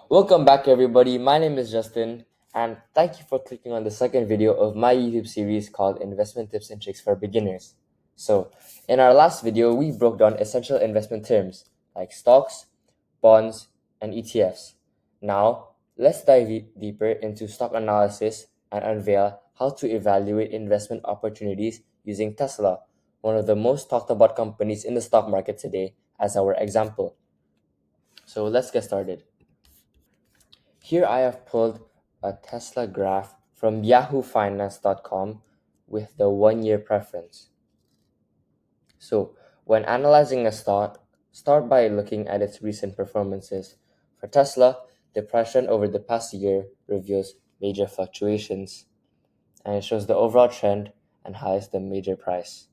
Welcome back, everybody. My name is Justin, and thank you for clicking on the second video of my YouTube series called Investment Tips and Tricks for Beginners. So, in our last video, we broke down essential investment terms like stocks, bonds, and ETFs. Now, let's dive deeper into stock analysis and unveil how to evaluate investment opportunities using Tesla, one of the most talked about companies in the stock market today, as our example. So, let's get started. Here I have pulled a Tesla graph from yahoofinance.com with the 1 year preference. So, when analyzing a stock, start by looking at its recent performances. For Tesla, depression over the past year reveals major fluctuations, and it shows the overall trend and highlights the major price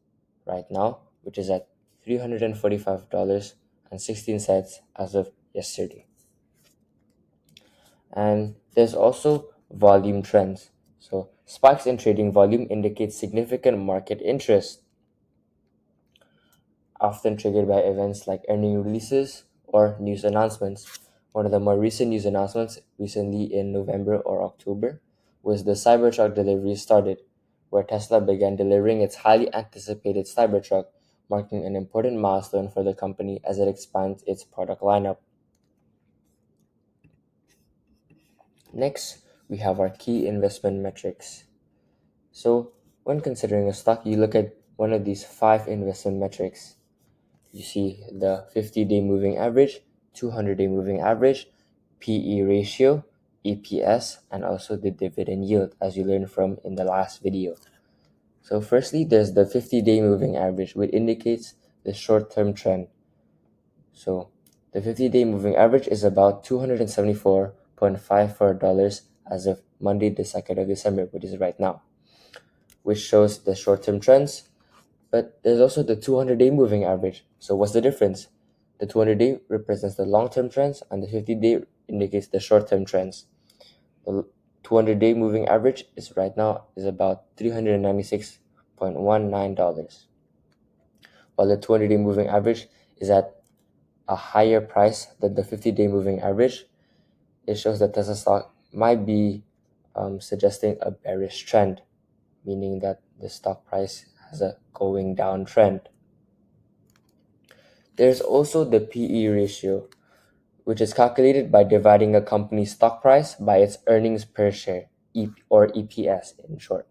right now, which is at $345.16 as of yesterday. And there's also volume trends. So spikes in trading volume indicate significant market interest, often triggered by events like earning releases or news announcements. One of the more recent news announcements recently in November or October was the Cybertruck delivery started, where Tesla began delivering its highly anticipated Cybertruck, marking an important milestone for the company as it expands its product lineup. Next, we have our key investment metrics. So, when considering a stock, you look at one of these five investment metrics. You see the 50-day moving average, 200-day moving average, PE ratio, EPS, and also the dividend yield, as you learned from in the last video. So, firstly, there's the 50-day moving average, which indicates the short-term trend. So, the 50-day moving average is about $274.54 as of Monday, the 2nd of December, which is right now, which shows the short-term trends. But there's also the 200-day moving average. So what's the difference? The 200-day represents the long-term trends, and the 50-day indicates the short-term trends. The 200-day moving average is right now is about $396.19, while the 200-day moving average is at a higher price than the 50-day moving average. It shows that Tesla stock might be suggesting a bearish trend, meaning that the stock price has a going down trend. There's also the PE ratio, which is calculated by dividing a company's stock price by its earnings per share, or EPS in short.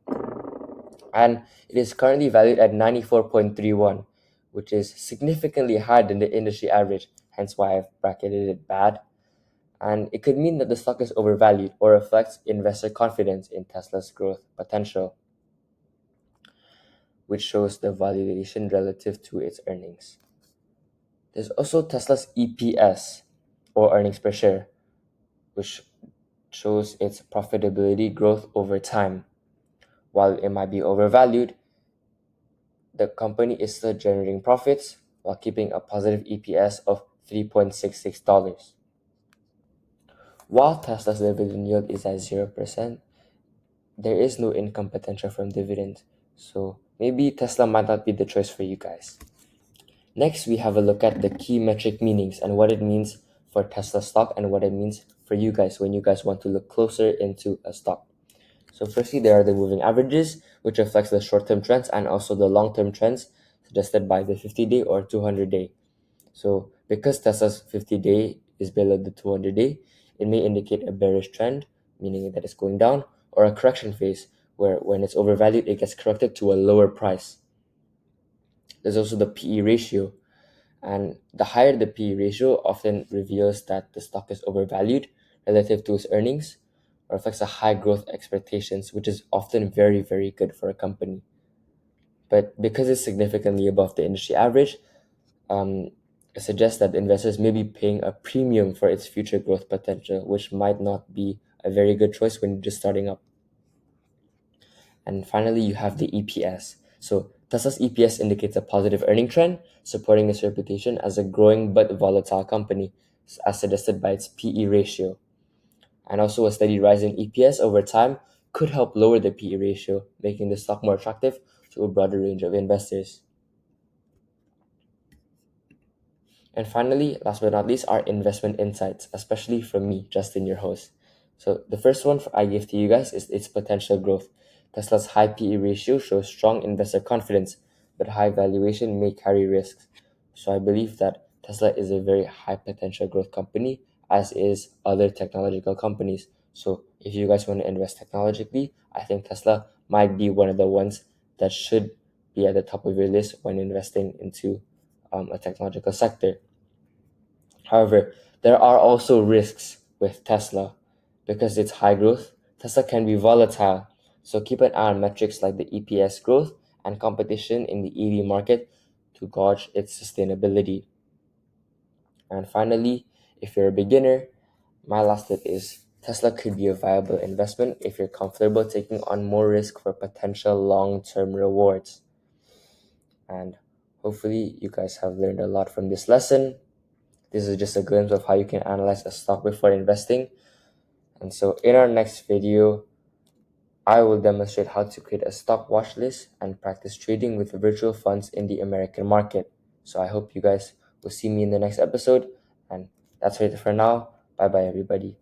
And it is currently valued at 94.31, which is significantly higher than the industry average, hence why I've bracketed it bad. And it could mean that the stock is overvalued or reflects investor confidence in Tesla's growth potential, which shows the valuation relative to its earnings. There's also Tesla's EPS, or earnings per share, which shows its profitability growth over time. While it might be overvalued, the company is still generating profits while keeping a positive EPS of $3.66. While Tesla's dividend yield is at 0%, there is no income potential from dividends, so maybe Tesla might not be the choice for you guys. Next, we have a look at the key metric meanings and what it means for Tesla stock and what it means for you guys when you guys want to look closer into a stock. So firstly, there are the moving averages, which reflects the short-term trends and also the long-term trends suggested by the 50-day or 200-day. So because Tesla's 50-day is below the 200-day, it may indicate a bearish trend, meaning that it's going down, or a correction phase, where when it's overvalued, it gets corrected to a lower price. There's also the PE ratio, and the higher the PE ratio often reveals that the stock is overvalued relative to its earnings, or reflects a high growth expectations, which is often very, very good for a company. But because it's significantly above the industry average, it suggests that investors may be paying a premium for its future growth potential, which might not be a very good choice when you're just starting up. And finally, you have the EPS. So Tesla's EPS indicates a positive earning trend, supporting its reputation as a growing but volatile company, as suggested by its PE ratio. And also, a steady rise in EPS over time could help lower the PE ratio, making the stock more attractive to a broader range of investors. And finally, last but not least, are investment insights, especially from me, Justin, your host. So the first one I give to you guys is its potential growth. Tesla's high PE ratio shows strong investor confidence, but high valuation may carry risks. So I believe that Tesla is a very high potential growth company, as is other technological companies. So if you guys want to invest technologically, I think Tesla might be one of the ones that should be at the top of your list when investing into a technological sector. However, there are also risks with Tesla. Because it's high growth, Tesla can be volatile. So keep an eye on metrics like the EPS growth and competition in the EV market to gauge its sustainability. And finally, if you're a beginner, my last tip is Tesla could be a viable investment if you're comfortable taking on more risk for potential long-term rewards. And hopefully you guys have learned a lot from this lesson. This is just a glimpse of how you can analyze a stock before investing. And so in our next video, I will demonstrate how to create a stock watch list and practice trading with virtual funds in the American market. So I hope you guys will see me in the next episode. And that's it for now. Bye bye, everybody.